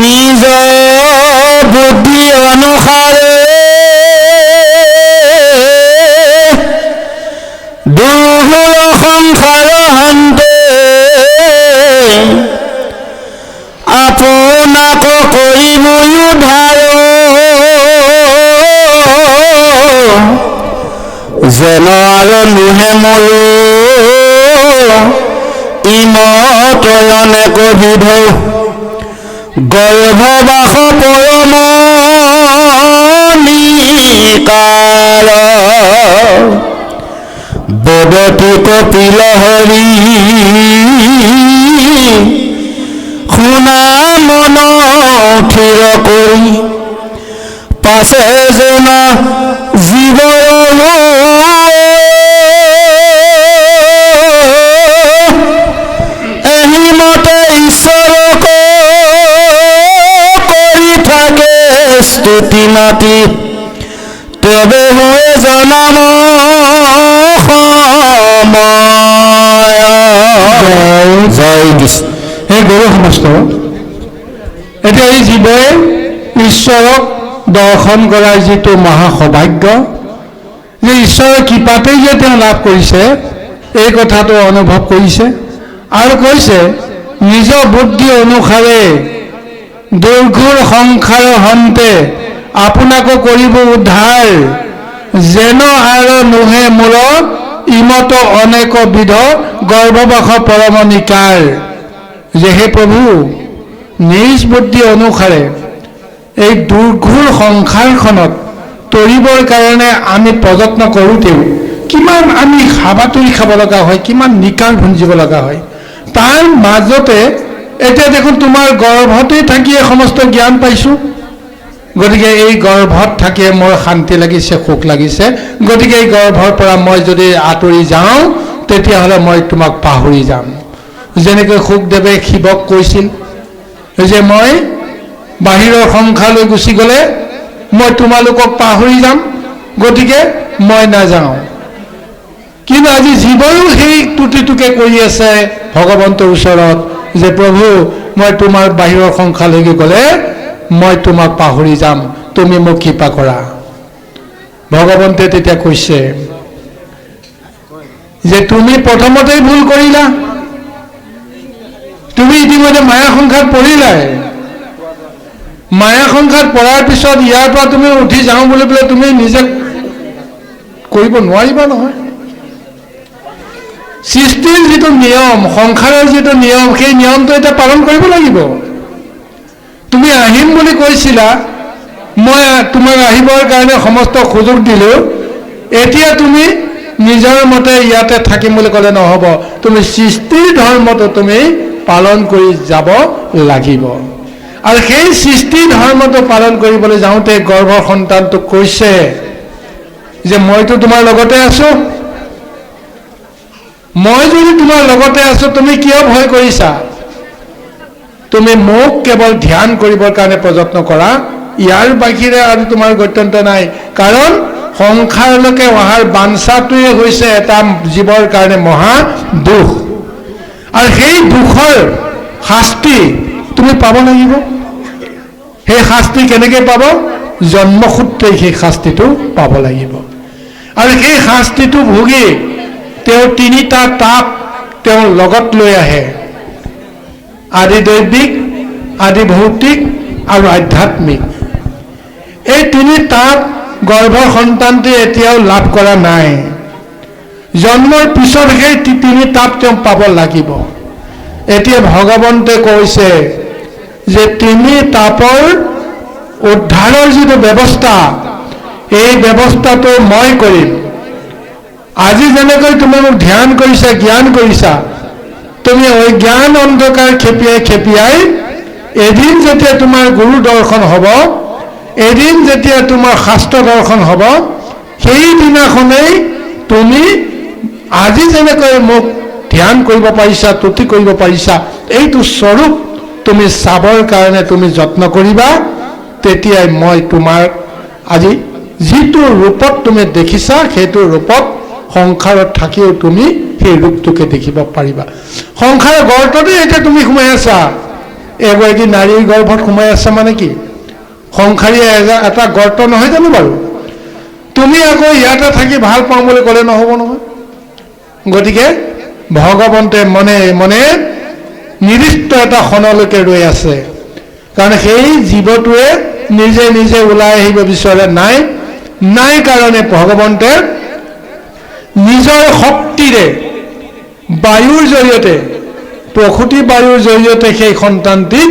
নিজ বুদ্ধি অনুসাৰে দুৰ্ঘৰ সংসাৰ হান্তে আপোনাক কৰিব উদ্ধাৰ যেন আৰু নোহে মৰো ইমতয়নে কবিধ গৰ্ভবাস পৰম নিকাৰ বদতি কপিল হৰি শুনা মন থিৰ কৰি পাছে যেন জীৱৰ এহিমতে ঈশ্বৰক কৰি থাকে স্তুতি মাতি তবে হৈ জনাম জয় কৃষ্ণ। হে গুৰু সমস্ত, এতিয়া এই জীৱই ঈশ্বৰক দৰ্শন কৰাৰ যিটো মহা সৌভাগ্য, যে ঈশ্বৰৰ কৃপাতেই যে তেওঁ লাভ কৰিছে, এই কথাটো অনুভৱ কৰিছে আৰু কৈছে নিজ বুদ্ধি অনুসাৰে দুৰ্ঘৰ সংসাৰ হন্তে আপোনাকো কৰিব উদ্ধাৰ যেন আৰু নোহে মূৰত ইমত অনেক বিধ গৰ্ভবাস পৰম নিকাৰ। যে হে প্ৰভু, নিজ বুদ্ধি অনুসাৰে এই দুৰ্ঘৰ সংসাৰখনত তৰিবৰ কাৰণে আমি প্ৰযত্ন কৰোঁতেও কিমান আমি হাবাতৰি খাব লগা হয়, কিমান নিকাৰ ভুঞ্জিব লগা হয়। তাৰ মাজতে এতিয়া দেখোন তোমাৰ গৰ্ভতেই থাকিয়ে সমস্ত জ্ঞান পাইছোঁ। গতিকে এই গৰ্ভত থাকিয়ে মোৰ শান্তি লাগিছে, সুখ লাগিছে। গতিকে এই গৰ্ভৰ পৰা মই যদি আঁতৰি যাওঁ তেতিয়াহ'লে মই তোমাক পাহৰি যাম। যেনেকৈ সুখদেৱে শিৱক কৈছিল যে মই বাহিৰৰ সংসাৰলৈ গুচি গ'লে মই তোমালোকক পাহৰি যাম, গতিকে মই নাযাওঁ। কিন্তু আজি জীৱয়ো সেই ত্ৰুটিটোকে কৰি আছে ভগৱন্তৰ ওচৰত যে প্ৰভু, মই তোমাৰ বাহিৰৰ সংসাৰলৈকে গ'লে মই তোমাক পাহৰি যাম, তুমি মোক কৃপা কৰা। ভগৱন্তে তেতিয়া কৈছে যে তুমি প্ৰথমতেই ভুল কৰিলা, তুমি ইতিমধ্যে মায়া সংসাৰত পৰিলাই। মায়া সংসাৰত পৰাৰ পিছত ইয়াৰ পৰা তুমি উঠি যাওঁ বুলি পেলাই তুমি নিজে কৰিব নোৱাৰিবা নহয়। সৃষ্টিৰ যিটো নিয়ম, সংসাৰৰ যিটো নিয়ম, সেই নিয়মটো এতিয়া পালন কৰিব লাগিব। তুমি আহিম বুলি কৈছিলা, মই তোমাক আহিবৰ কাৰণে সমস্ত সুযোগ দিলোঁ, এতিয়া তুমি নিজৰ মতে ইয়াতে থাকিম বুলি ক'লে নহ'ব। তুমি সৃষ্টিৰ ধৰ্মটো তুমি পালন কৰি যাব লাগিব। আৰু সেই সৃষ্টি ধৰ্মটো পালন কৰিবলৈ যাওঁতে গৰ্ভৰ সন্তানটোক কৈছে যে মইতো তোমাৰ লগতে আছোঁ, মই যদি তোমাৰ লগতে আছোঁ তুমি কিয় ভয় কৰিছা? তুমি মোক কেৱল ধ্যান কৰিবৰ কাৰণে প্ৰযত্ন কৰা, ইয়াৰ বাহিৰে আৰু তোমাৰ গত্যন্তৰ নাই। কাৰণ সংসাৰলৈকে অহাৰ বাঞ্ছাটোৱে হৈছে এটা জীৱৰ কাৰণে মহা দুখ, আৰু সেই দুখৰ শাস্তি তুমি পাব লাগিব। সেই শাস্তি কেনেকৈ পাব? জন্মসূত্ৰে সেই শাস্তিটো পাব লাগিব। আৰু সেই শাস্তিটো ভুগি তেওঁ তিনিটা তাপ তেওঁ লগত লৈ আহে, আদি দৈবিক, আদি ভৌতিক আৰু আধ্যাত্মিক। এই তিনি তাপ গৰ্ভৰ সন্তানটোৱে এতিয়াও লাভ কৰা নাই। জন্মৰ পিছত সেই তিনি তাপ তেওঁ পাব লাগিব। এতিয়া ভগৱন্তে কৈছে যে তিনি তাপৰ উদ্ধাৰৰ যিটো ব্যৱস্থা, এই ব্যৱস্থাটো মই কৰিম। আজি যেনেকৈ তুমি মোক ধ্যান কৰিছা, জ্ঞান কৰিছা, তুমি অজ্ঞান অন্ধকাৰ খেপিয়াই খেপিয়াই এদিন যেতিয়া তোমাৰ গুৰু দৰ্শন হ'ব, এদিন যেতিয়া তোমাৰ শাস্ত্ৰ দৰ্শন হ'ব, সেইদিনাখনেই তুমি আজি যেনেকৈ মোক ধ্যান কৰিব পাৰিছা, তুতি কৰিব পাৰিছা, এইটো স্বৰূপ তুমি চাবৰ কাৰণে তুমি যত্ন কৰিবা। তেতিয়াই মই তোমাৰ আজি যিটো ৰূপত তুমি দেখিছা, সেইটো ৰূপত সংসাৰত থাকিও তুমি সেই ৰূপটোকে দেখিব পাৰিবা। সংসাৰৰ গৰ্ততে এতিয়া তুমি সোমাই আছা, এগৰাকী নাৰীৰ গৰ্ভত সোমাই আছে মানে কি? সংসাৰী এটা গৰ্ত নহয় জানো বাৰু? তুমি আকৌ ইয়াতে থাকি ভাল পাওঁ বুলি ক'লে নহ'ব নহয়। গতিকে ভগৱন্তে মনে মনে নিৰ্দিষ্ট এটা ক্ষণলৈকে ৰৈ আছে, কাৰণ সেই জীৱটোৱে নিজে নিজে ওলাই আহিব বিচৰা নাই কাৰণে ভগৱন্তে নিজৰ শক্তিৰে বায়ুৰ জৰিয়তে, প্ৰসূতি বায়ুৰ জৰিয়তে সেই সন্তানটিক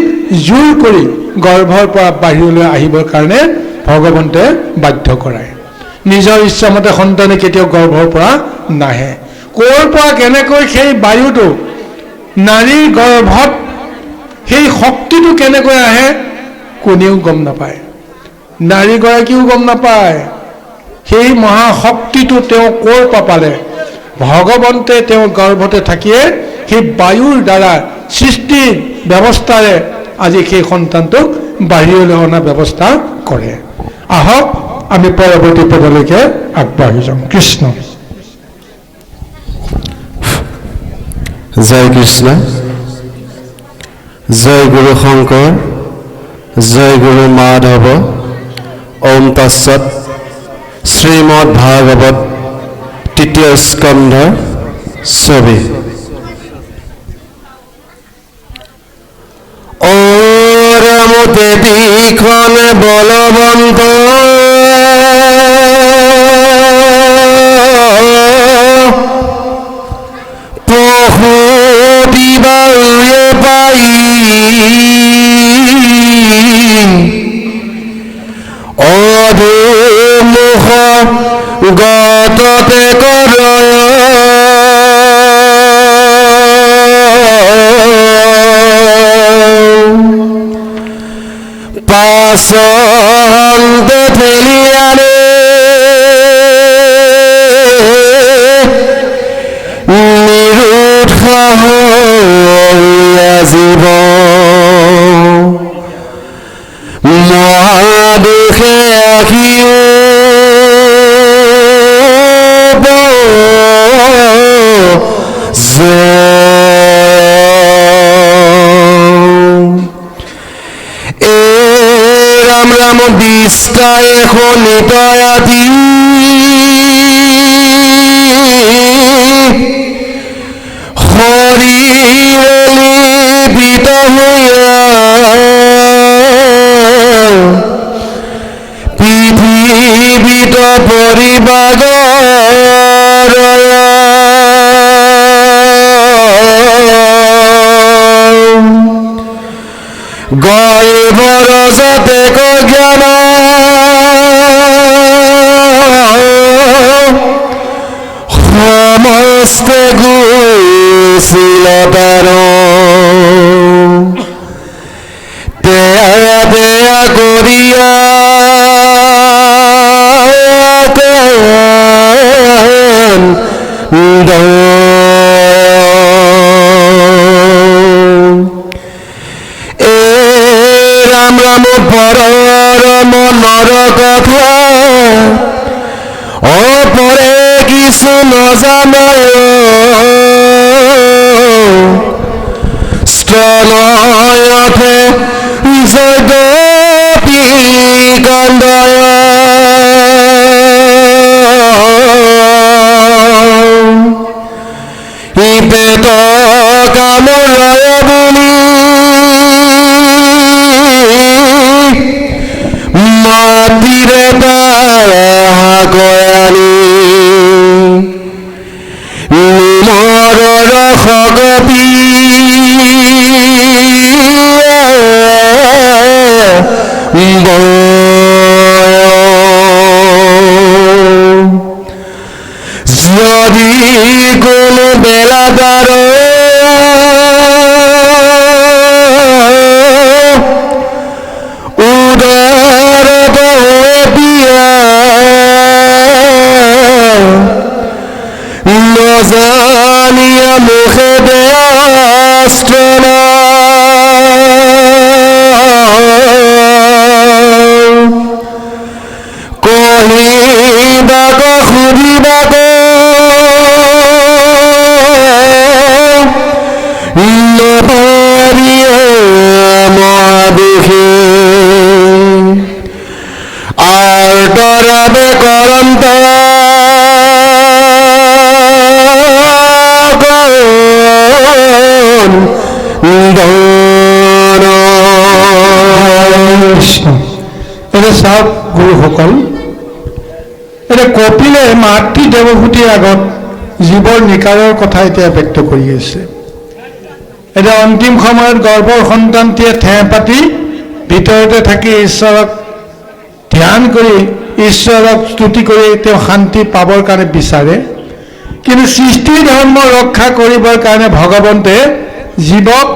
জোৰ কৰি গৰ্ভৰ পৰা বাহিৰলৈ আহিবৰ কাৰণে ভগৱন্তে বাধ্য কৰায়। নিজৰ ইচ্ছামতে সন্তানে কেতিয়াও গৰ্ভৰ পৰা নাহে। ক'ৰ পৰা কেনেকৈ সেই বায়ুটো নাৰীৰ গৰ্ভত সেই শক্তিটো কেনেকৈ আহে কোনেও গম নাপায়, নাৰীগৰাকীও গম নাপায়। সেই মহাশক্তিটো তেওঁ ক'ৰ পৰা পালে? ভগৱন্তে তেওঁৰ গৰ্ভতে থাকিয়ে সেই বায়ুৰ দ্বাৰা সৃষ্টিৰ ব্যৱস্থাৰে আজি সেই সন্তানটোক বাহিৰলৈ অনা ব্যৱস্থা কৰে। আহক আমি পৰৱৰ্তী পদলৈকে আগবাঢ়ি যাওঁ। কৃষ্ণ। জয় কৃষ্ণ। জয় গুৰু শংকৰ, জয় গুৰু মাধৱ। ওম তৎসৎ। শ্ৰীমদ ভাগৱত তৃতীয় স্কন্ধ 24। অৰমতে দিখন বলবন্ত প্ৰসূতি বায়ুৱে পাই অধুমুখ গততে কৰ পাছন্তে ঠেলি আনে নিৰুৎসাহ জীৱ মহাদুখে আখিও ৰাম ৰাম বিষ্টাই শোণিত আদি হৰিলি বিত হৈয়া পৃথিৱীত পৰিবাগৰ গৰ্ভৰ যাতে জ্ঞান সমস্ত গুচিলতাৰ তেয়া তেয়া কৰিয়া ৰাম ৰাম পৰৰ মনৰ কথা অপৰে কিছু নজানয় স্তনয়তে যদপি কান্দয় পেট কামৰয় বুলি মাতিৰে গয়ানি নিমৰ ৰস গপি যদি কোনো বেলাদাৰ উদৰত বিয়া নজানিয়া মুখে বেয়াস্ত্ৰ কহিবাক সুধিবাক নপাৰিয়ে চাওক গুৰুসকল, এতিয়া কপিলে মাতৃ দেৱভূতিৰ আগত জীৱৰ নিকাৰৰ কথা এতিয়া ব্যক্ত কৰি আছে। এতিয়া অন্তিম সময়ত গৰ্ভৰ সন্তানটিয়ে ঠেহ পাতি ভিতৰতে থাকি ঈশ্বৰক ধ্যান কৰি ঈশ্বৰক স্তুতি কৰি তেওঁ শান্তি পাবৰ কাৰণে বিচাৰে। কিন্তু সৃষ্টি ধৰ্ম ৰক্ষা কৰিবৰ কাৰণে ভগৱন্তে জীৱক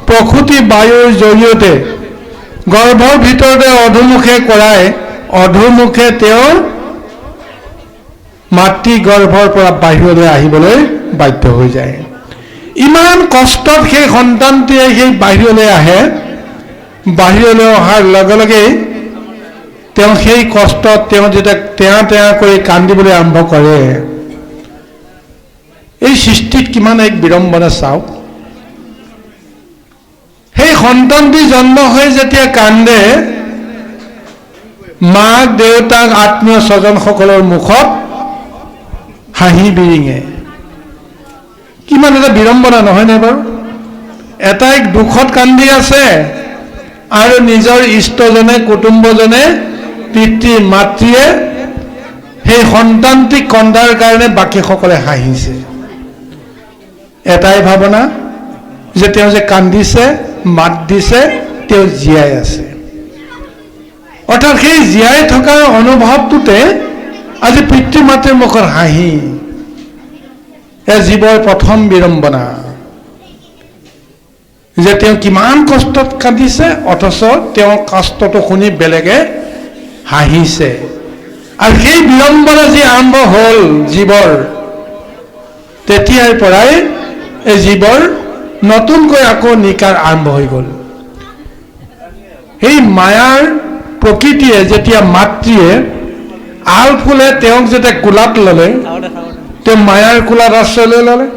প্ৰসূতি বায়ুৰ জৰিয়তে গৰ্ভৰ ভিতৰতে অধোমুখে কৰাই অধোমুখে তেওঁৰ মাতৃ গৰ্ভৰ পৰা বাহিৰলৈ আহিবলৈ বাধ্য হৈ যায়। ইমান কষ্টত সেই সন্তানটিয়ে সেই বাহিৰলৈ আহে। বাহিৰলৈ অহাৰ লগে লগেই তেওঁ সেই কষ্টত তেওঁ যেতিয়া টেয়া টেয়া কৰি কান্দিবলৈ আৰম্ভ কৰে। এই সৃষ্টিত কিমান এক বিড়ম্বনা চাওক। সেই সন্তানটি জন্ম হৈ যেতিয়া কান্দে, মাক দেউতাক আত্মীয় স্বজনসকলৰ মুখত হাঁহি বিৰিঙে। কিমান এটা বিড়ম্বনা নহয়নে বাৰু? এটাই দুখত কান্দি আছে আৰু নিজৰ ইষ্টজনে কুটুম্বজনে পিতৃ মাতৃয়ে সেই সন্তানটিক কন্দাৰ কাৰণে বাকীসকলে হাঁহিছে। এটাই ভাৱনা যে তেওঁ যে কান্দিছে, মাত দিছে, তেওঁ জীয়াই আছে। অৰ্থাৎ সেই জীয়াই থকাৰ অনুভৱটোতে আজি পিতৃ মাতৃৰ মুখত হাঁহি। এয়া জীৱৰ প্ৰথম বিড়ম্বনা যে তেওঁ কিমান কষ্টত কান্দিছে, অথচ তেওঁৰ কষ্টটো শুনি বেলেগে হাঁহিছে। আৰু সেই বিড়ম্বনা যি আৰম্ভ হ'ল জীৱৰ, তেতিয়াৰ পৰাই এই জীৱৰ নতুনকৈ আকৌ নিকাৰ আৰম্ভ হৈ গ'ল। সেই মায়াৰ প্ৰকৃতিয়ে যেতিয়া মাতৃয়ে আল ফুলে তেওঁক যেতিয়া কোলাত ল'লে, তেওঁ মায়াৰ কোলাত আশ্ৰয় লৈ ল'লে,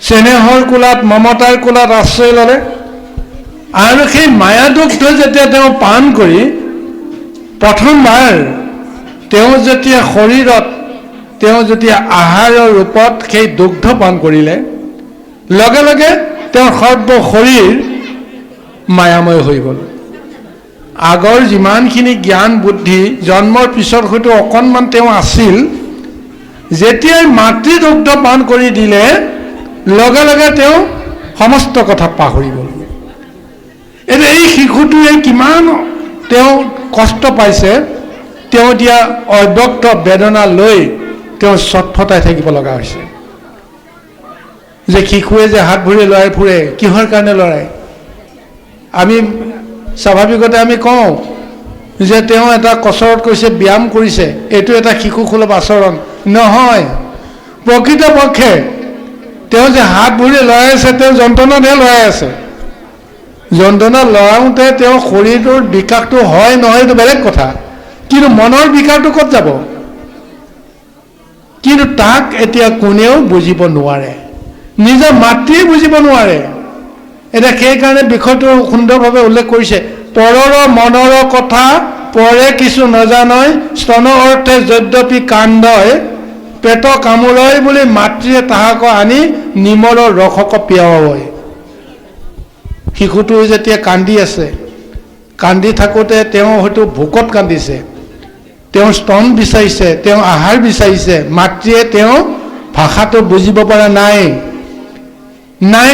চেনেহৰ কোলাত মমতাৰ কোলাত আশ্ৰয় ল'লে। আৰু সেই মায়াদুগ্ধ যেতিয়া তেওঁ পান কৰি প্ৰথমবাৰ তেওঁ যেতিয়া শৰীৰত তেওঁ যেতিয়া আহাৰৰ ৰূপত সেই দুগ্ধ পান কৰিলে, লগে লগে তেওঁৰ সৰ্ব শৰীৰ মায়াময় হৈ গ'ল। আগৰ যিমানখিনি জ্ঞান বুদ্ধি জন্মৰ পিছত হয়তো অকণমান তেওঁ আছিল, যেতিয়াই মাতৃদুগ্ধ পান কৰি দিলে লগে লগে তেওঁ সমস্ত কথা পাহৰি গ'ল। এতিয়া এই শিশুটোৱে কিমান তেওঁ কষ্ট পাইছে, তেওঁ এতিয়া অব্যক্ত বেদনা লৈ তেওঁ চটফটাই থাকিব লগা হৈছে। যে শিশুৱে যে হাত ভৰি লৰাই ফুৰে, কিহৰ কাৰণে লৰাই? আমি স্বাভাৱিকতে আমি কওঁ যে তেওঁ এটা কচৰত কৰিছে, ব্যায়াম কৰিছে, এইটো এটা শিশুসুলভ আচৰণ নহয়। প্ৰকৃতপক্ষে তেওঁ যে হাত ভৰি লৰাই আছে, তেওঁ যন্ত্ৰণাতহে লৰাই আছে। যন্ত্ৰণা লৰাওঁতে তেওঁ শৰীৰটোৰ বিকাশটো হয় নহয় এইটো বেলেগ কথা, কিন্তু মনৰ বিকাশটো ক'ত যাব? কিন্তু তাক এতিয়া কোনেও বুজিব নোৱাৰে, নিজৰ মাতৃয়ে বুজিব নোৱাৰে। এতিয়া সেইকাৰণে বিষয়টো সুন্দৰভাৱে উল্লেখ কৰিছে, পৰৰ মনৰ কথা পৰে কিছু নাজানয়, স্তন অৰ্থে যদ্যপি কান্দয়, পেট কামোৰয় বুলি মাতৃয়ে তাহাক আনি নিমৰ ৰসক পিয়াৱয়। শিশুটো যেতিয়া কান্দি আছে, কান্দি থাকোঁতে তেওঁ হয়তো ভোকত কান্দিছে, তেওঁ স্তন বিচাৰিছে, তেওঁ আহাৰ বিচাৰিছে, মাতৃয়ে তেওঁ ভাষাটো বুজিব পৰা নাই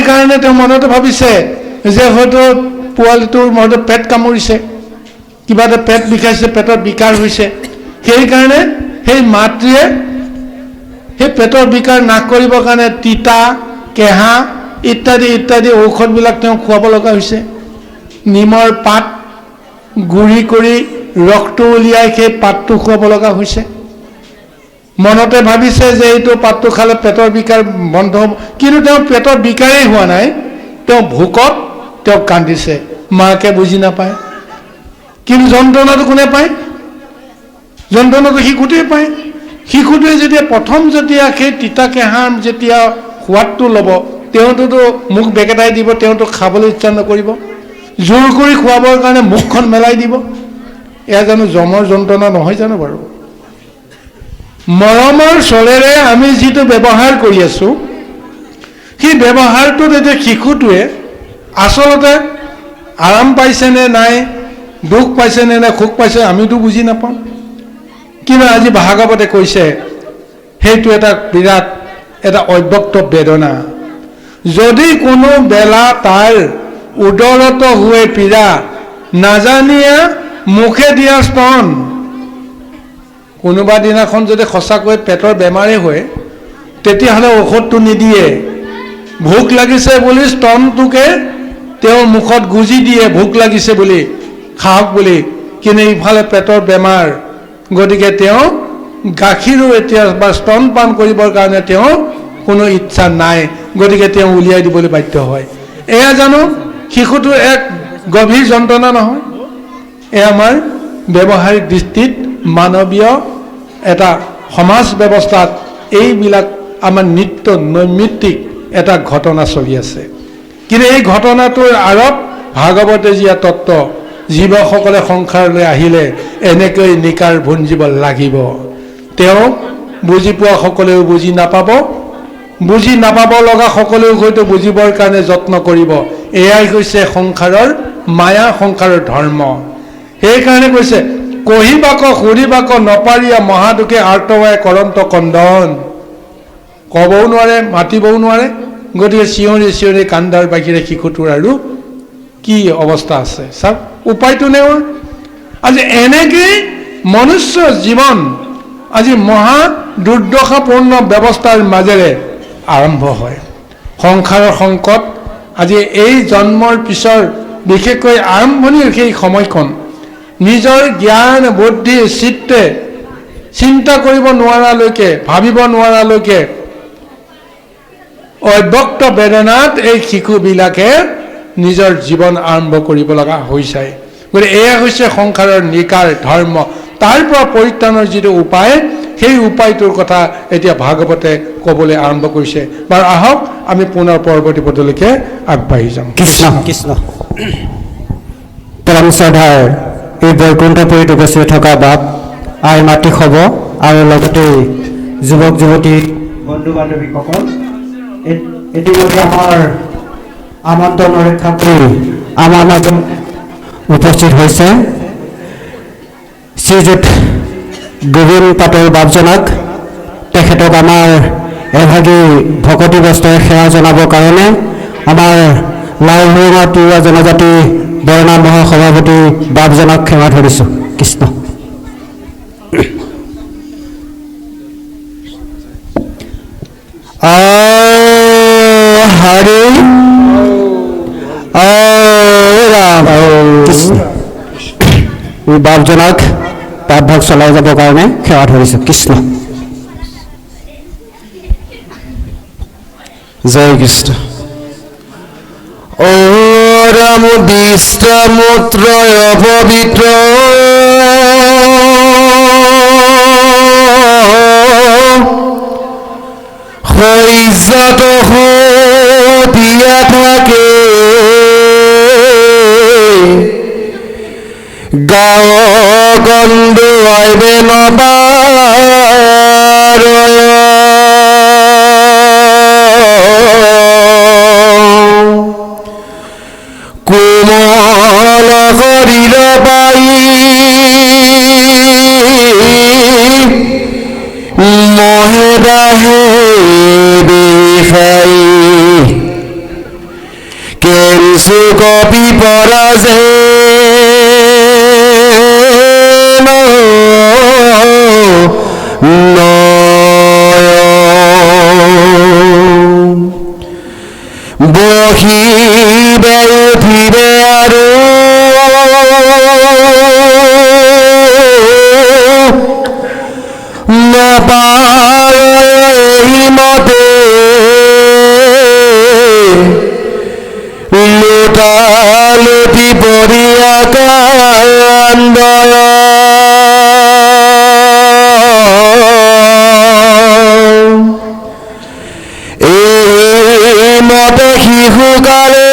কাৰণে তেওঁ মনতে ভাবিছে যে হয়তো পোৱালিটোৰ মনতে পেট কামুৰিছে, কিবা এটা পেট বিষাইছে, পেটৰ বিকাৰ হৈছে। সেইকাৰণে সেই মাতৃয়ে সেই পেটৰ বিকাৰ নাশ কৰিবৰ কাৰণে তিতা, কেঁহা ইত্যাদি ইত্যাদি ঔষধবিলাক তেওঁ খুৱাব লগা হৈছে। নিমৰ পাত গুৰি কৰি ৰসটো উলিয়াই সেই পাতটো খুৱাব লগা হৈছে। মনতে ভাবিছে যে এইটো পাতটো খালে পেটৰ বিকাৰ বন্ধ হ'ব, কিন্তু তেওঁ পেটৰ বিকাৰেই হোৱা নাই, তেওঁ ভোকত তেওঁ কান্দিছে, মাকে বুজি নাপায়। কিন্তু যন্ত্ৰণাটো কোনে পায়? যন্ত্ৰণাটো শিশুটোৱে পায়। শিশুটোৱে যেতিয়া প্ৰথম যেতিয়া সেই তিতা কেঁহাৰ যেতিয়া সোৱাদটো ল'ব, তেওঁতোতো মুখ বেকেটাই দিব, তেওঁতো খাবলৈ ইচ্ছা নকৰিব, জোৰ কৰি খুৱাবৰ কাৰণে মুখখন মেলাই দিব। এয়া জানো জমৰ যন্ত্ৰণা নহয় জানো বাৰু? মৰমৰ চলেৰে আমি যিটো ব্যৱহাৰ কৰি আছোঁ, সেই ব্যৱহাৰটোত এতিয়া শিশুটোৱে আচলতে আৰাম পাইছেনে নাই, দুখ পাইছে নে সুখ পাইছে আমিতো বুজি নাপাওঁ। কিন্তু আজি ভাগৱতে কৈছে সেইটো এটা বিৰাট এটা অব্যক্ত বেদনা। যদি কোনো বেলা তাৰ উদৰত হুৱে পীড়া নাজানিয়া মুখে দিয়া স্তন। কোনোবা দিনাখন যদি সঁচাকৈ পেটৰ বেমাৰে হয় তেতিয়াহ'লে ঔষধটো নিদিয়ে, ভোক লাগিছে বুলি স্তনটোকে তেওঁৰ মুখত গুজি দিয়ে ভোক লাগিছে বুলি খাওক বুলি। কিন্তু ইফালে পেটৰ বেমাৰ, গতিকে তেওঁ গাখীৰো এতিয়া বা স্তন পান কৰিবৰ কাৰণে তেওঁ কোনো ইচ্ছা নাই, গতিকে তেওঁ উলিয়াই দিবলৈ বাধ্য হয়। এয়া জানো শিশুটোৰ এক গভীৰ যন্ত্ৰণা নহয়? এয়া আমাৰ ব্যৱহাৰিক দৃষ্টিত মানৱীয় এটা সমাজ ব্যৱস্থাত এইবিলাক আমাৰ নিত্য নৈমিত্তিক এটা ঘটনা চলি আছে। কিন্তু এই ঘটনাটোৰ আঁৰত ভাগৱতে দিয়া তত্ত্ব, জীৱসকলে সংসাৰলৈ আহিলে এনেকৈ নিকাৰ ভুঞ্জিব লাগিব। তেওঁ বুজি পোৱা সকলেও বুজি নাপাব, বুজি নাপাব লগা সকলেও হয়তো বুজিবৰ কাৰণে যত্ন কৰিব। এয়াই হৈছে সংসাৰৰ মায়া, সংসাৰৰ ধৰ্ম। সেইকাৰণে কৈছে কহিবাক সুৰিবাক নপাৰিয়া মহাদুখে আৰ্তৱাই কৰন্ত কন্দন। ক'বও নোৱাৰে, মাতিবও নোৱাৰে, গতিকে চিঞৰি চিঞৰি কান্দাৰ বাহিৰে শিশুটোৰ আৰু কি অৱস্থা আছে চাওক, উপায়টো নেওঁ। আজি এনেকেই মনুষ্য জীৱন আজি মহা দুৰ্দশাপূৰ্ণ ব্যৱস্থাৰ মাজেৰে আৰম্ভ হয়। সংসাৰৰ সংকট আজি এই জন্মৰ পিছৰ বিশেষকৈ আৰম্ভণিৰ সেই সময়খন নিজৰ জ্ঞান বুদ্ধি চিত্তে চিন্তা কৰিব নোৱাৰালৈকে, ভাবিব নোৱাৰালৈকে অব্যক্ত বেদনাত এই শিশুবিলাকে নিজৰ জীৱন আৰম্ভ কৰিব লগা হৈছে। গতিকে এয়া হৈছে সংসাৰৰ নিকাৰ ধৰ্ম। তাৰ পৰা পৰিত্ৰাণৰ যিটো উপায়, সেই উপায়টোৰ কথা এতিয়া ভাগৱতে ক'বলৈ আৰম্ভ কৰিছে। বাৰু আহক আমি পুনৰ পৰৱৰ্তী পদলৈকে আগবাঢ়ি যাম। কৃষ্ণ কৃষ্ণ। পৰম শ্ৰদ্ধাৰ এই বৈকুণ্ঠপুৰীত উপস্থিত থকা বাপ আই মাতৃ হ'ব আৰু লগতে যুৱক যুৱতী বন্ধু বান্ধৱীসকল, ইতিমধ্যে আমাৰ আমন্ত্ৰণ ৰক্ষা কৰি আমাৰ মাজত উপস্থিত হৈছে শ্ৰীযুত গোবিন্দ পাটৰ বাপজনাক। তেখেতক আমাৰ এভাগী ভকতি বস্ত্ৰৰে সেৱা জনাবৰ কাৰণে আমাৰ লাউভুঙা তিৱা জনজাতি বৰনাম মহাসভাপতি বাপজনক সেৱা ধৰিছোঁ। কৃষ্ণ। হৰি ৰাম কৃষ্ণ। বাপজনক পাঠভাগ চলাই যাবৰ কাৰণে সেৱা ধৰিছোঁ। কৃষ্ণ। জয় কৃষ্ণ। ও ৰাম দিষ্টমূত্ৰয় পবিত্ৰ হৈজাত দিয়া থাকে গাঁও গন্ধ আইবে নবাৰ কোমল শৰীৰ পাই মহে দাহে বিষাই কেঞ্চু কপি পৰা যে বহিবে উঠিবে আৰু নপাই মতে লুটা লুটি পৰিয়া কান্দয় মতে শিশুকালে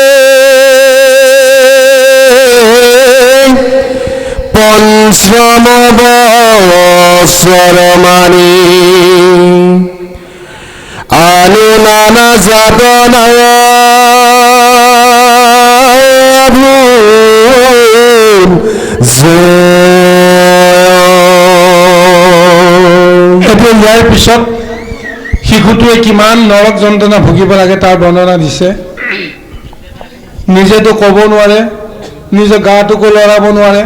পঞ্চম বছৰ মানি আনু নানা যাতনায় ইয়াৰ পিছত শিশুটোৱে কিমান নৰক যন্ত্ৰণা ভুগিব লাগে তাৰ বৰ্ণনা দিছে। নিজেতো ক'ব নোৱাৰে, নিজৰ গাটোকো লৰাব নোৱাৰে।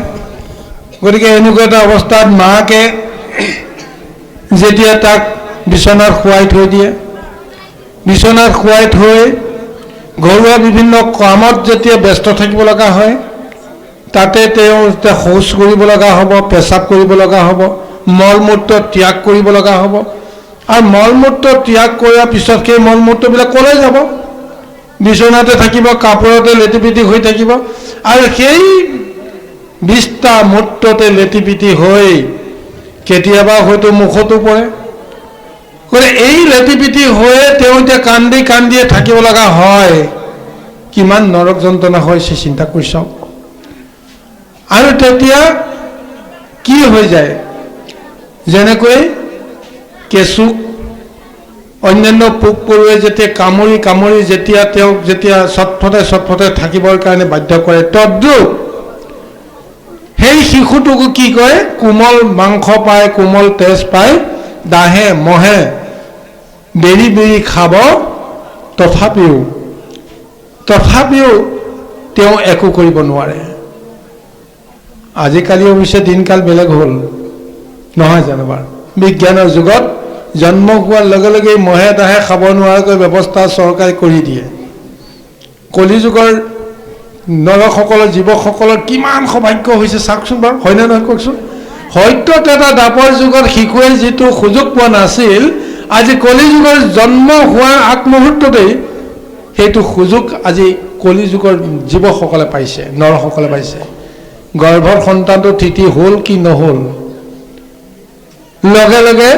গতিকে এনেকুৱা এটা অৱস্থাত মাকে যেতিয়া তাক বিচনাত শুৱাই থৈ দিয়ে, বিচনাত শুৱাই থৈ ঘৰুৱা বিভিন্ন কামত যেতিয়া ব্যস্ত থাকিব লগা হয়, তাতে তেওঁ যেতিয়া শৌচ কৰিব লগা হ'ব, পেচাব কৰিব লগা হ'ব, মল মূত্ৰ ত্যাগ কৰিব লগা হ'ব। আৰু মল মূত্ৰ ত্যাগ কৰাৰ পিছত সেই মল মূত্ৰবিলাক ক'লৈ যাব? বিচনাতে থাকিব, কাপোৰতে লেটিপিটি হৈ থাকিব। আৰু সেই বিষ্ঠা মূত্ৰতে লেটিপিটি হৈ কেতিয়াবা হয়তো মুখতো পৰে। গতিকে এই লেটিপিটি হৈয়ে তেওঁ এতিয়া কান্দি কান্দিয়ে থাকিব লগা হয়। কিমান নৰক যন্ত্ৰণা হয় সে চিন্তা কৰি চাওক। আৰু তেতিয়া কি হৈ যায়, যেনেকৈ কেঁচুক অন্যান্য পোক পৰুৱাই যেতিয়া কামুৰি কামুৰি যেতিয়া তেওঁক যেতিয়া চটফটে থাকিবৰ কাৰণে বাধ্য কৰে, তদ্ৰূপ সেই শিশুটোকো কি কয়, কোমল মাংস পায়, কোমল তেজ পায়, দাহে মহে বেৰি বেৰি খাব, তথাপিও তেওঁ একো কৰিব নোৱাৰে। আজিকালি অৱশ্যে দিনকাল বেলেগ হ'ল নহয় জানো বাৰু? বিজ্ঞানৰ যুগত জন্ম হোৱাৰ লগে লগে মহে দাহে খাব নোৱাৰাকৈ ব্যৱস্থা চৰকাৰে কৰি দিয়ে। কলিযুগৰ নৰসকলৰ জীৱসকলৰ কিমান সৌভাগ্য হৈছে চাওকচোন বাৰু, হয়নে নহয় কওকচোন? হয়তো এটা দাপৰ যুগত শিশুৱে যিটো সুযোগ পোৱা নাছিল, আজি কলিযুগৰ জন্ম হোৱাৰ আগমুহূৰ্ততেই সেইটো সুযোগ আজি কলিযুগৰ জীৱসকলে পাইছে, নৰসকলে পাইছে। গৰ্ভৰ সন্তানটো তিথি হ'ল কি নহ'ল, লগে লগে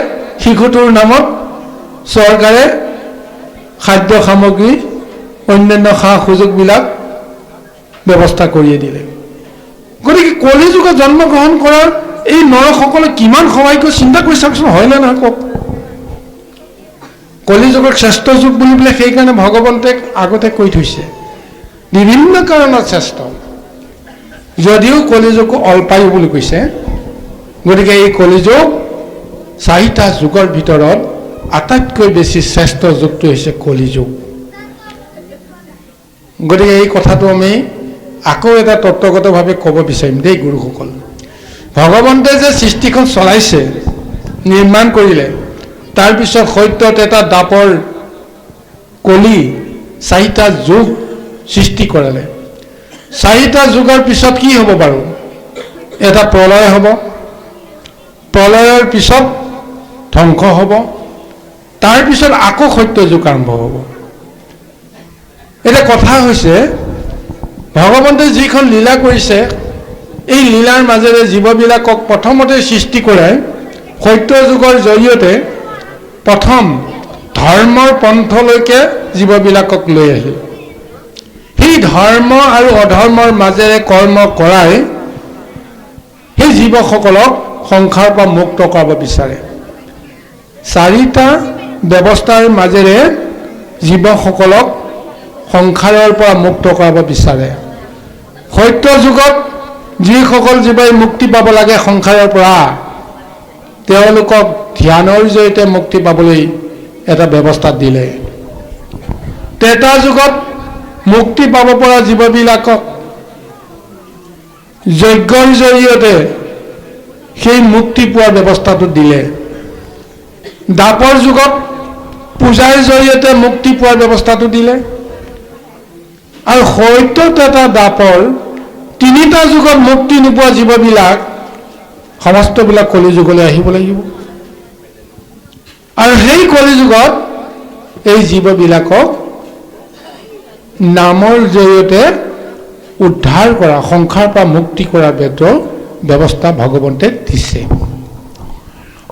শিশুটোৰ নামত চৰকাৰে খাদ্য সামগ্ৰী অন্যান্য সা সুযোগবিলাক ব্যৱস্থা কৰিয়ে দিলে। গতিকে কলিযুগত জন্মগ্ৰহণ কৰাৰ এই নৰসকলে কিমান সৌভাগ্য চিন্তা কৰি চাওকচোন, হয়নে নহয় কওক? কলিযুগৰ শ্ৰেষ্ঠ যুগ বুলি পেলাই সেইকাৰণে ভগৱন্তে আগতে কৈ থৈছে, বিভিন্ন কাৰণত শ্ৰেষ্ঠ। যদিও কলিযুগক অল্পায়ু বুলি কৈছে, গতিকে এই কলিযুগ 4টা যুগৰ ভিতৰত আটাইতকৈ বেছি শ্ৰেষ্ঠ যুগটো হৈছে কলিযুগ। গতিকে এই কথাটো আমি আকৌ এটা তত্ত্বগতভাৱে ক'ব বিচাৰিম দেই গুৰুসকল। ভগৱন্তে যে সৃষ্টিখন চলাইছে, নিৰ্মাণ কৰিলে, তাৰপিছত সত্যত এটা দাপৰ কলি 4টা যুগ সৃষ্টি কৰালে। 4টা যুগৰ পিছত কি হ'ব বাৰু? এটা প্ৰলয় হ'ব, প্ৰলয়ৰ পিছত ধ্বংস হ'ব, তাৰপিছত আকৌ সত্য যুগ আৰম্ভ হ'ব। এতিয়া কথা হৈছে, ভগৱন্তে যিখন লীলা কৰিছে, এই লীলাৰ মাজেৰে জীৱবিলাকক প্ৰথমতে সৃষ্টি কৰাই সত্য যুগৰ জৰিয়তে প্ৰথম ধৰ্মৰ পন্থলৈকে জীৱবিলাকক লৈ আহিল। সেই ধৰ্ম আৰু অধৰ্মৰ মাজেৰে কৰ্ম কৰাই সেই জীৱসকলক সংসাৰৰ পৰা মুক্ত কৰাব বিচাৰে। 4টা ব্যৱস্থাৰ মাজেৰে জীৱসকলক সংসাৰৰ পৰা মুক্ত কৰাব বিচাৰে। সত্য যুগত যিসকল জীৱই মুক্তি পাব লাগে সংসাৰৰ পৰা, তেওঁলোকক ধ্যানৰ জৰিয়তে মুক্তি পাবলৈ এটা ব্যৱস্থা দিলে। ত্ৰেতা যুগত মুক্তি পাব পৰা জীৱবিলাকক যজ্ঞৰ জৰিয়তে সেই মুক্তি পোৱাৰ ব্যৱস্থাটো দিলে। দাপৰ যুগত পূজাৰ জৰিয়তে মুক্তি পোৱাৰ ব্যৱস্থাটো দিলে। আৰু সত্য ত্ৰেতা দাপৰ 3টা যুগত মুক্তি নোপোৱা জীৱবিলাক সমস্তবিলাক কলিযুগলৈ আহিব লাগিব। আৰু সেই কলিযুগত এই জীৱবিলাকক নামৰ জৰিয়তে উদ্ধাৰ কৰা, সংসাৰৰ পৰা মুক্তি কৰাৰ ব্যৱস্থা ভগৱন্তে দিছে।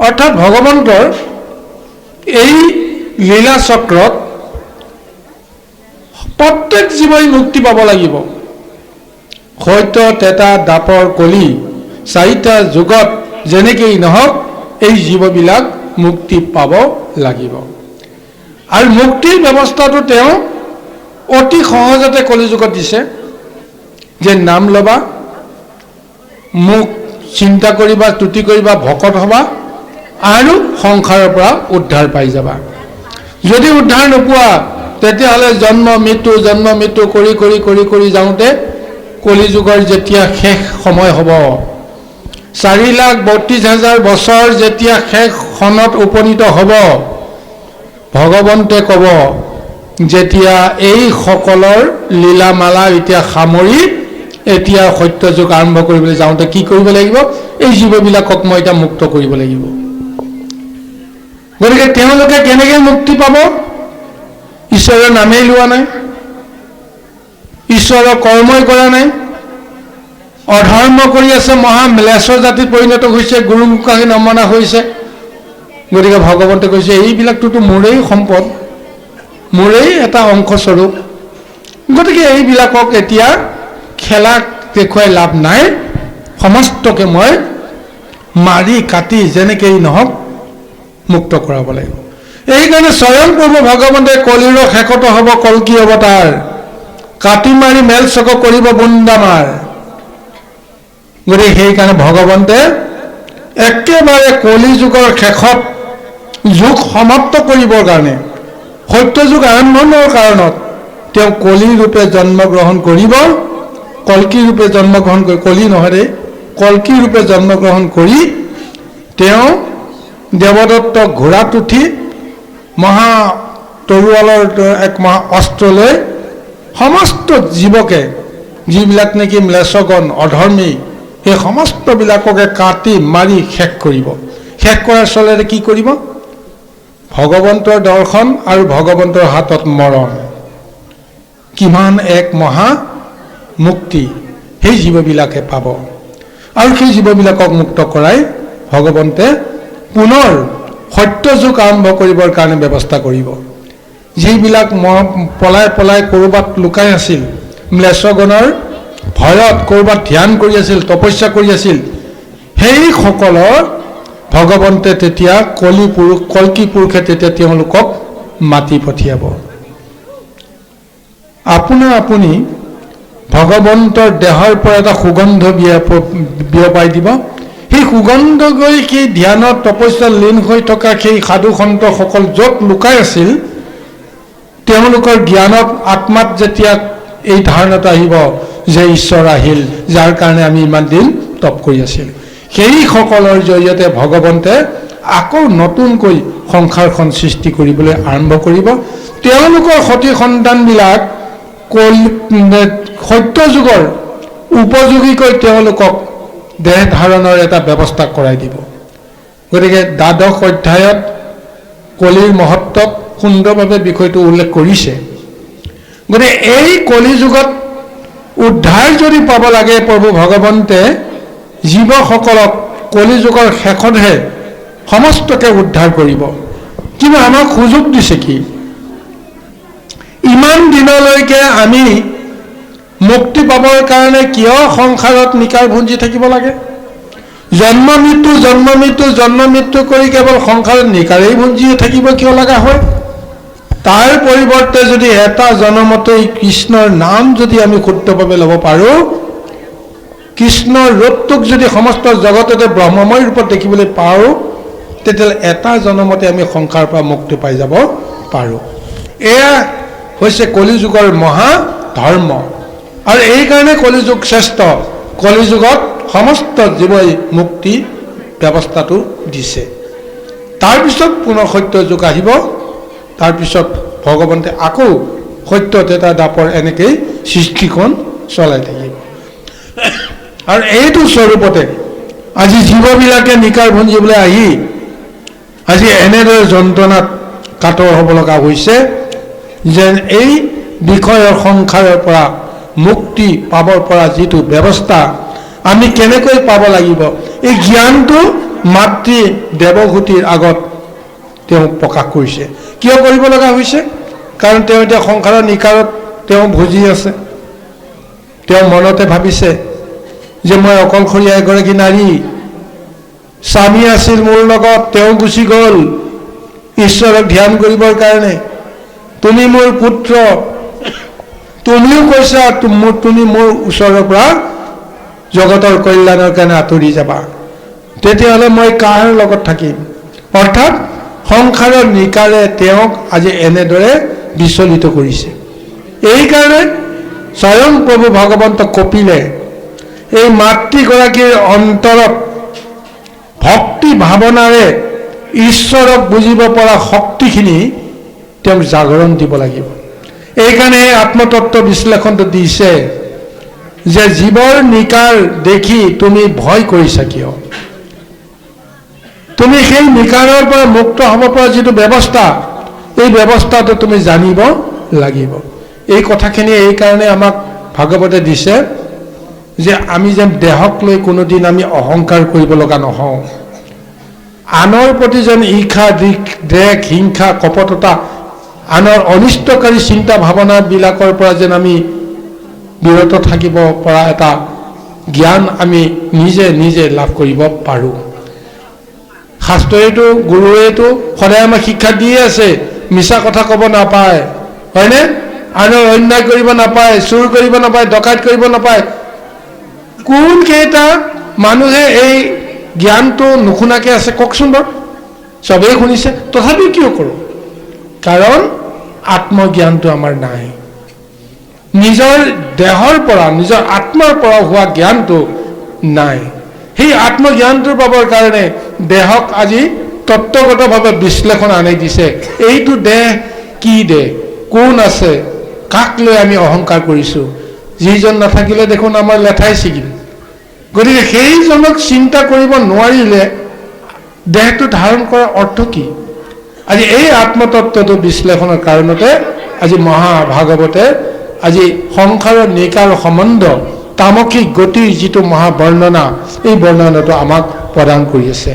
অৰ্থাৎ ভগৱন্তৰ এই লীলা চক্ৰত প্ৰত্যেক জীৱই মুক্তি পাব লাগিব। সত্য ত্ৰেতা দাপৰ কলি 4টা যুগত যেনেকেই নহওক এই জীৱবিলাক মুক্তি পাব লাগিব। আৰু মুক্তিৰ ব্যৱস্থাটো তেওঁ অতি সহজতে কলিযুগত দিছে, যে নাম ল'বা, মোক চিন্তা কৰিবা, তুতি কৰিবা, ভকত হ'বা, আৰু সংসাৰৰ পৰা উদ্ধাৰ পাই যাবা। যদি উদ্ধাৰ নোপোৱা তেতিয়াহ'লে জন্ম মৃত্যু কৰি কৰি কৰি কৰি যাওঁতে কলিযুগৰ যেতিয়া শেষ সময় হ'ব, 4,32,000 বছৰ যেতিয়া শেষ সনত উপনীত হ'ব, ভগৱন্তে ক'ব যেতিয়া এই সকলৰ লীলামালা এতিয়া সামৰি এতিয়া সত্যযুগ আৰম্ভ কৰিবলৈ যাওঁতে কি কৰিব লাগিব? এই জীৱবিলাকক মই এতিয়া মুক্ত কৰিব লাগিব। গতিকে তেওঁলোকে কেনেকৈ মুক্তি পাব? ঈশ্বৰৰ নামেই লোৱা নাই, ঈশ্বৰৰ কৰ্মই কৰা নাই, অধৰ্ম কৰি আছে, মহা ম্লেচ্ছ জাতিত পৰিণত হৈছে, গুৰু মুখাহি নমনা হৈছে। গতিকে ভগৱন্তে কৈছে এইবিলাকটোতো মোৰেই সম্পদ, মোৰেই এটা অংশস্বৰূপ। গতিকে এইবিলাকক এতিয়া খেলা দেখুৱাই লাভ নাই, সমস্তকে মই মাৰি কাটি যেনেকেই নহওক মুক্ত কৰাব লাগিব। এইকাৰণে স্বয়ং প্ৰভু ভগৱন্তে কলিৰ শেষত হ'ব কল্কি অৱতাৰ, কাটি মাৰি মেল চক কৰিব বুন্দামাৰ। গতিকে সেইকাৰণে ভগৱন্তে একেবাৰে কলি যুগৰ শেষত যুগ সমাপ্ত কৰিবৰ কাৰণে, সত্যযুগ আৰম্ভণৰ কাৰণত তেওঁ কলি ৰূপে জন্মগ্ৰহণ কৰিব, কল্কি ৰূপে জন্মগ্ৰহণ কৰি, কলি নহয়, কল্কি ৰূপে জন্মগ্ৰহণ কৰি তেওঁ দেৱদত্ত ঘোঁৰাত উঠি মহা তৰোৱালৰ এক মহা অস্ত্ৰ লৈ সমস্ত জীৱকে, যিবিলাক নেকি ম্লেচ্ছগণ অধৰ্মী, সেই সমস্তবিলাককে কাটি মাৰি শেষ কৰিব। শেষ কৰাৰ চলেৰে কি কৰিব? ভগৱন্তৰ দৰ্শন আৰু ভগৱন্তৰ হাতত মৰণ। কিমান এক মহা মুক্তি সেই জীৱবিলাকে পাব। আৰু সেই জীৱবিলাকক মুক্ত কৰাই ভগৱন্তে পুনৰ সত্যযুগ আৰম্ভ কৰিবৰ কাৰণে ব্যৱস্থা কৰিব। যিবিলাক পলাই পলাই ক'ৰবাত লুকাই আছিল, ম্লেচ্ছগণৰ ভয়ত ক'ৰবাত ধ্যান কৰি আছিল, তপস্যা কৰি আছিল, সেইসকলৰ ভগৱন্তে তেতিয়া কল্কি পুৰুষে তেতিয়া তেওঁলোকক মাতি পঠিয়াব। আপুনি ভগৱন্তৰ দেহৰ পৰা এটা সুগন্ধ বিয়পাই দিব। সেই সুগন্ধ গৈ সেই ধ্যানত তপস্যাত লীন হৈ থকা সেই সাধু সন্তসকল য'ত লুকাই আছিল, তেওঁলোকৰ জ্ঞানত আত্মাত যেতিয়া এই ধাৰণাটো আহিব যে ঈশ্বৰ আহিল, যাৰ কাৰণে আমি ইমান দিন তপ কৰি আছিলোঁ, সেইসকলৰ জৰিয়তে ভগৱন্তে আকৌ নতুনকৈ সংসাৰখন সৃষ্টি কৰিবলৈ আৰম্ভ কৰিব। তেওঁলোকৰ সতি সন্তানবিলাক সত্যযুগৰ উপযোগীকৈ তেওঁলোকক দেহ ধাৰণৰ এটা ব্যৱস্থা কৰাই দিব। গতিকে 12 অধ্যায়ত কলিৰ মহত্বক সুন্দৰভাৱে বিষয়টো উল্লেখ কৰিছে। গতিকে এই কলিযুগত উদ্ধাৰ যদি পাব লাগে, প্ৰভু ভগৱন্তে জীৱসকলক কলিযুগৰ শেষতহে সমস্তকে উদ্ধাৰ কৰিব। কিন্তু আমাক সুযোগ দিছে কি? ইমান দিনলৈকে আমি মুক্তি পাবৰ কাৰণে কিয় সংসাৰত নিকাৰ ভুঞ্জি থাকিব লাগে? জন্ম মৃত্যু কৰি কেৱল সংসাৰত নিকাৰেই ভুঞ্জি থাকিব কিয় লগা হয়? তাৰ পৰিৱৰ্তে যদি এটা জনমতেই কৃষ্ণৰ নাম যদি আমি শুদ্ধভাৱে ল'ব পাৰোঁ, কৃষ্ণৰ ৰূপটোক যদি সমস্ত জগততে ব্ৰহ্মময় ৰূপত দেখিবলৈ পাওঁ, তেতিয়াহ'লে এটা জনমতে আমি সংসাৰৰ পৰা মুক্তি পাই যাব পাৰোঁ। এয়া হৈছে কলিযুগৰ মহা ধৰ্ম। আৰু এইকাৰণে কলিযুগ শ্ৰেষ্ঠ। কলিযুগত সমস্ত জীৱই মুক্তি ব্যৱস্থাটো দিছে। তাৰপিছত পুনৰ সত্য যুগ আহিব, তাৰপিছত ভগৱন্তে আকৌ সত্যত এটা দাপৰ এনেকেই সৃষ্টিখন চলাই থাকিব। আৰু এইটো স্বৰূপতে আজি জীৱবিলাকে নিকাৰ ভুঞ্জিবলৈ আহি আজি এনেদৰে যন্ত্ৰণাত কাতৰ হ'ব লগা হৈছে যে এই বিষয়ৰ সংসাৰৰ পৰা মুক্তি পাবৰ পৰা যিটো ব্যৱস্থা আমি কেনেকৈ পাব লাগিব, এই জ্ঞানটো মাতৃ দেৱভূতিৰ আগত তেওঁ প্ৰকাশ কৰিছে। কিয় কৰিব লগা হৈছে? কাৰণ তেওঁ এতিয়া সংসাৰৰ নিকাৰত তেওঁ ভুজি আছে। তেওঁ মনতে ভাবিছে যে মই অকলশৰীয়া এগৰাকী নাৰী, স্বামী আছিল মোৰ লগত, তেওঁ গুচি গ'ল ঈশ্বৰক ধ্যান কৰিবৰ কাৰণে। তুমি মোৰ পুত্ৰ, তুমিও কৈছা তুমি মোৰ ওচৰৰ পৰা জগতৰ কল্যাণৰ কাৰণে আঁতৰি যাবা। তেতিয়াহ'লে মই কাৰ লগত থাকিম? অৰ্থাৎ সংসাৰৰ নিকাৰে তেওঁক আজি এনেদৰে বিচলিত কৰিছে। এইকাৰণে স্বয়ং প্ৰভু ভগৱন্ত কপিলে এই মাতৃগৰাকীৰ অন্তৰত ভক্তি ভাৱনাৰে ঈশ্বৰক বুজিব পৰা শক্তিখিনি তেওঁক জাগৰণ দিব লাগিব। এইকাৰণে এই আত্মতত্ত্ব বিশ্লেষণটো দিছে যে জীৱৰ নিকাৰ দেখি তুমি ভয় কৰিছা কিয়? তুমি সেই নিকাৰৰ পৰা মুক্ত হ'ব পৰা যিটো ব্যৱস্থা, এই ব্যৱস্থাটো তুমি জানিব লাগিব। এই কথাখিনি এইকাৰণে আমাক ভাগৱতে দিছে যে আমি যেন দেহক লৈ কোনোদিন আমি অহংকাৰ কৰিব লগা নহওঁ। আনৰ প্ৰতি যেন ঈৰ্ষা, দ্বেষ, হিংসা, কপটতা, আনৰ অনিষ্টকাৰী চিন্তা ভাৱনাবিলাকৰ পৰা যেন আমি বিৰত থাকিব পৰা এটা জ্ঞান আমি নিজে নিজে লাভ কৰিব পাৰোঁ। শাস্ত্ৰইতো গুৰুৱেতো সদায় আমাক শিক্ষা দিয়ে আছে, মিছা কথা ক'ব নাপায়, হয়নে? আনৰ অন্যায় কৰিব নাপায়, চুৰ কৰিব নাপায়, ডকাইত কৰিব নাপায়। কোন কেইটা মানুহে এই জ্ঞানটো নুশুনাকৈ আছে কওকচোন বাৰু? চবেই শুনিছে, তথাপিও কিয় কৰোঁ? কাৰণ আত্মজ্ঞানটো আমাৰ নাই। নিজৰ দেহৰ পৰা, নিজৰ আত্মাৰ পৰা হোৱা জ্ঞানটো নাই। সেই আত্মজ্ঞানটোৰ পাবৰ কাৰণে দেহক আজি তত্ত্বগতভাৱে বিশ্লেষণ আনি দিছে। এইটো দেহ কি দেহ, কোন আছে, কাক লৈ আমি অহংকাৰ কৰিছোঁ? যিজন নাথাকিলে দেখোন আমাৰ লেঠাই ছিগিল। গতিকে সেইজনক চিন্তা কৰিব নোৱাৰিলে দেহটো ধাৰণ কৰাৰ অৰ্থ কি? আজি এই আত্মতত্ত্বটো বিশ্লেষণৰ কাৰণতে আজি মহাভাগৱতে আজি সংসাৰৰ নিকাৰ সম্বন্ধ তামসিক গতিৰ যিটো মহাবৰ্ণনা, এই বৰ্ণনাটো আমাক প্ৰদান কৰি আছে।